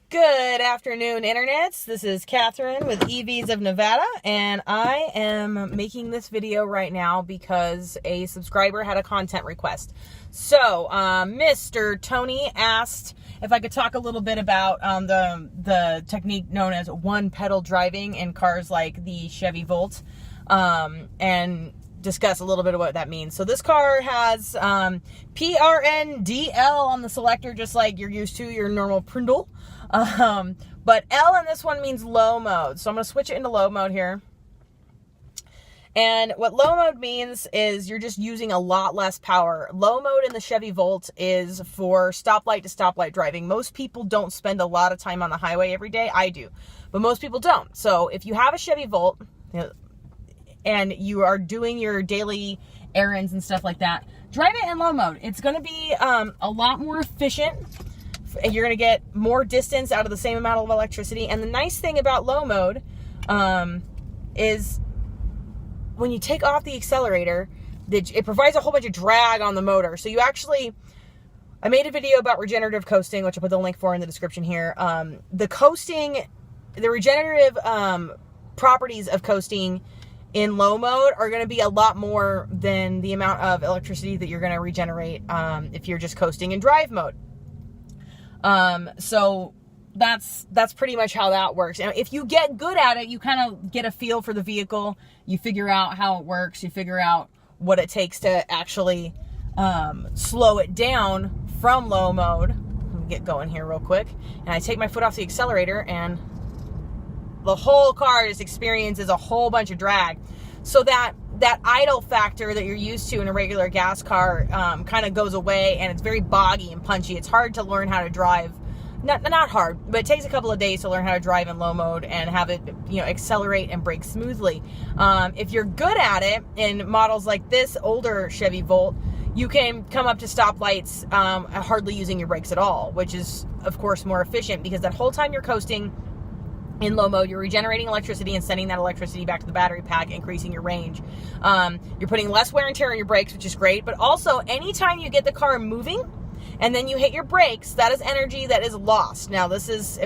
Good afternoon, internets. This is Catherine with EVs of Nevada, and I am making this video right now because a subscriber had a content request. So, Mr. Tony asked if I could talk a little bit about the technique known as one-pedal driving in cars like the Chevy Volt, and discuss a little bit of what that means. So this car has PRNDL on the selector, just like you're used to your normal Prindle. But L in this one means low mode. So I'm going to switch it into low mode here. And what low mode means is you're just using a lot less power. Low mode in the Chevy Volt is for stoplight to stoplight driving. Most people don't spend a lot of time on the highway every day. I do, but most people don't. So if you have a Chevy Volt, and you are doing your daily errands and stuff like that, drive it in low mode. It's going to be a lot more efficient. You're going to get more distance out of the same amount of electricity. And the nice thing about low mode is when you take off the accelerator, it provides a whole bunch of drag on the motor. So you actually, I made a video about regenerative coasting, which I'll put the link for in the description here. The regenerative properties of coasting in low mode are going to be a lot more than the amount of electricity that you're going to regenerate if you're just coasting in drive mode. So that's pretty much how that works. And if you get good at it, you kind of get a feel for the vehicle. You figure out how it works. You figure out what it takes to actually slow it down from low mode. Let me get going here real quick. And I take my foot off the accelerator and the whole car just experiences a whole bunch of drag. So that idle factor that you're used to in a regular gas car kind of goes away, and it's very boggy and punchy. It's hard to learn how to drive. Not hard, but it takes a couple of days to learn how to drive in low mode and have it, accelerate and brake smoothly. If you're good at it in models like this older Chevy Volt, you can come up to stoplights hardly using your brakes at all, which is of course more efficient because that whole time you're coasting in low mode, you're regenerating electricity and sending that electricity back to the battery pack, increasing your range. You're putting less wear and tear on your brakes, which is great, but also anytime you get the car moving and then you hit your brakes, that is energy that is lost. Now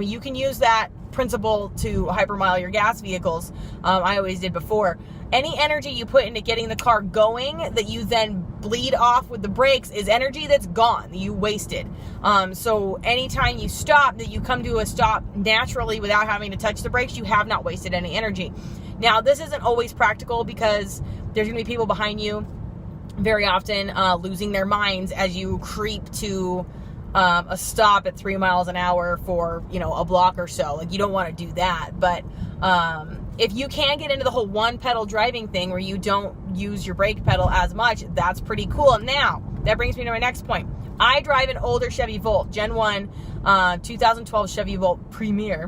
you can use that principle to hypermile your gas vehicles. I always did before. Any energy you put into getting the car going that you then bleed off with the brakes is energy that's gone, that you wasted. So anytime you stop, that you come to a stop naturally without having to touch the brakes, you have not wasted any energy. Now, this isn't always practical because there's going to be people behind you very often losing their minds as you creep to a stop at 3 miles an hour for, a block or so. Like, you don't want to do that. But if you can get into the whole one pedal driving thing where you don't use your brake pedal as much, that's pretty cool. Now, that brings me to my next point. I drive an older Chevy Volt, Gen 1, 2012 Chevy Volt Premier,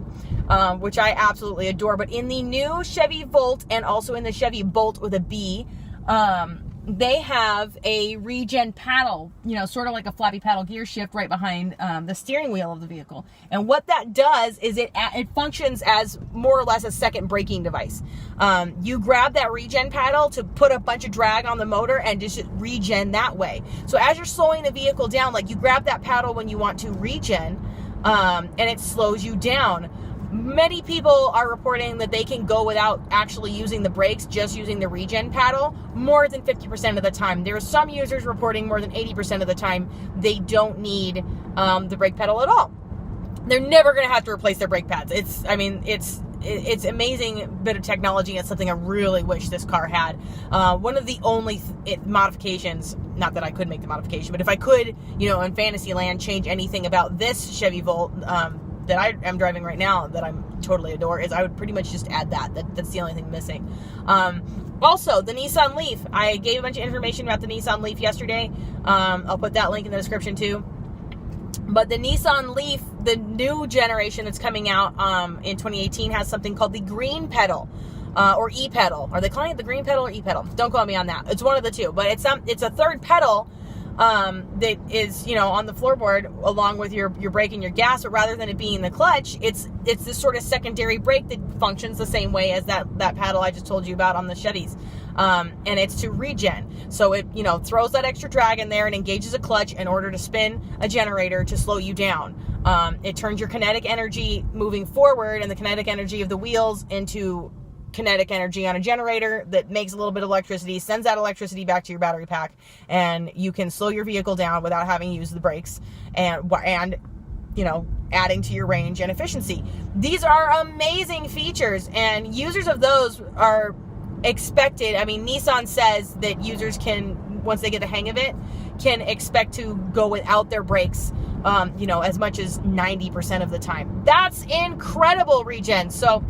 which I absolutely adore. But in the new Chevy Volt and also in the Chevy Bolt with a B, they have a regen paddle, sort of like a floppy paddle gear shift right behind the steering wheel of the vehicle. And what that does is it functions as more or less a second braking device. You grab that regen paddle to put a bunch of drag on the motor and just regen that way. So as you're slowing the vehicle down, like you grab that paddle when you want to regen, and it slows you down. Many people are reporting that they can go without actually using the brakes, just using the regen paddle more than 50% of the time. There are some users reporting more than 80% of the time they don't need the brake pedal at all. They're never going to have to replace their brake pads. It's amazing bit of technology. It's something I really wish this car had. One of the only modifications, not that I could make the modification, but if I could, in Fantasyland, change anything about this Chevy Volt, that I am driving right now that I'm totally adore, is I would pretty much just add that's the only thing missing. Also, the Nissan Leaf. I gave a bunch of information about the Nissan Leaf yesterday. I'll put that link in the description too. But the Nissan Leaf, the new generation that's coming out in 2018, has something called the green pedal. Or e-pedal. Are they calling it the green pedal or e-pedal? Don't quote me on that. It's one of the two. But it's a third pedal that is, on the floorboard along with your brake and your gas, but rather than it being the clutch, it's this sort of secondary brake that functions the same way as that paddle I just told you about on the Chevys. and it's to regen. So it, you know, throws that extra drag in there and engages a clutch in order to spin a generator to slow you down. It turns your kinetic energy moving forward and the kinetic energy of the wheels into kinetic energy on a generator that makes a little bit of electricity, sends that electricity back to your battery pack, and you can slow your vehicle down without having to use the brakes, and you know, adding to your range and efficiency. These are amazing features, and users of those are expected. I mean, Nissan says that users can, once they get the hang of it, can expect to go without their brakes, you know, as much as 90% of the time. That's incredible regen. So,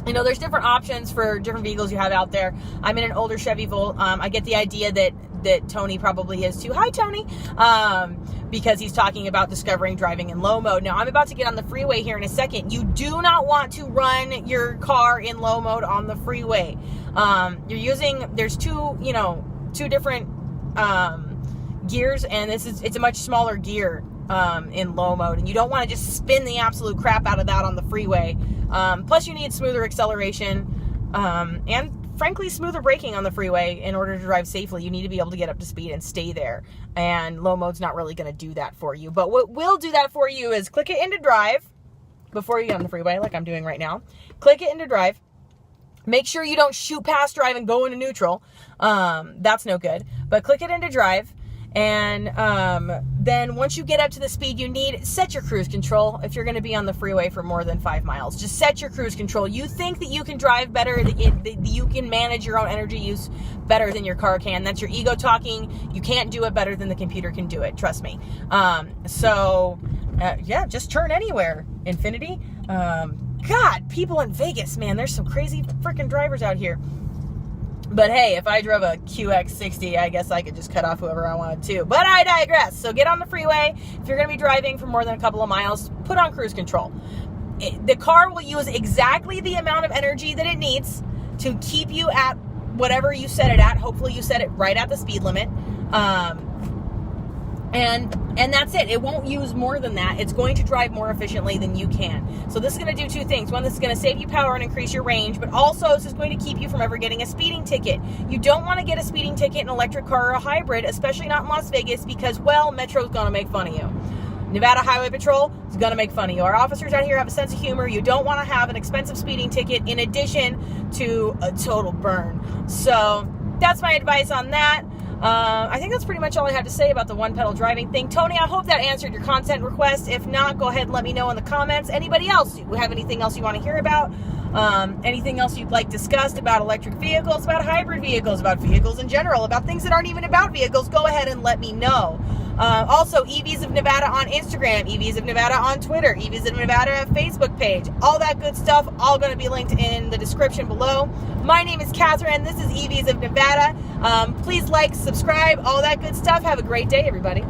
you know, there's different options for different vehicles you have out there. I'm in an older Chevy Volt. I get the idea that Tony probably is too. Hi, Tony. Because he's talking about discovering driving in low mode. Now, I'm about to get on the freeway here in a second. You do not want to run your car in low mode on the freeway. There's two different gears, and it's a much smaller gear in low mode, and you don't want to just spin the absolute crap out of that on the freeway. Plus, you need smoother acceleration, and frankly, smoother braking on the freeway in order to drive safely. You need to be able to get up to speed and stay there, and low mode's not really going to do that for you. But what will do that for you is click it into drive before you get on the freeway, like I'm doing right now. Click it into drive. Make sure you don't shoot past drive and go into neutral. That's no good. But click it into drive. And then once you get up to the speed you need, set your cruise control. If you're going to be on the freeway for more than 5 miles, just set your cruise control. You think that you can drive better, that you can manage your own energy use better than your car can. That's your ego talking. You can't do it better than the computer can do it. Trust me. Yeah, just turn anywhere, Infiniti. God, people in Vegas, man, there's some crazy freaking drivers out here. But hey, if I drove a QX60, I guess I could just cut off whoever I wanted to. But I digress. So get on the freeway. If you're going to be driving for more than a couple of miles, put on cruise control. The car will use exactly the amount of energy that it needs to keep you at whatever you set it at. Hopefully you set it right at the speed limit. And that's it. It won't use more than that. It's going to drive more efficiently than you can. So this is going to do two things. One, this is going to save you power and increase your range, but also this is going to keep you from ever getting a speeding ticket. You don't want to get a speeding ticket in an electric car or a hybrid, especially not in Las Vegas, because, well, Metro's going to make fun of you. Nevada Highway Patrol is going to make fun of you. Our officers out here have a sense of humor. You don't want to have an expensive speeding ticket in addition to a total burn. So that's my advice on that. I think that's pretty much all I have to say about the one-pedal driving thing. Tony, I hope that answered your content request. If not, go ahead and let me know in the comments. Anybody else? Do you have anything else you want to hear about? Anything else you'd like discussed about electric vehicles, about hybrid vehicles, about vehicles in general, about things that aren't even about vehicles? Go ahead and let me know. Also, EVs of Nevada on Instagram, EVs of Nevada on Twitter, EVs of Nevada Facebook page, all that good stuff, all going to be linked in the description below. My name is Catherine. This is EVs of Nevada. Please like, subscribe, all that good stuff. Have a great day, everybody.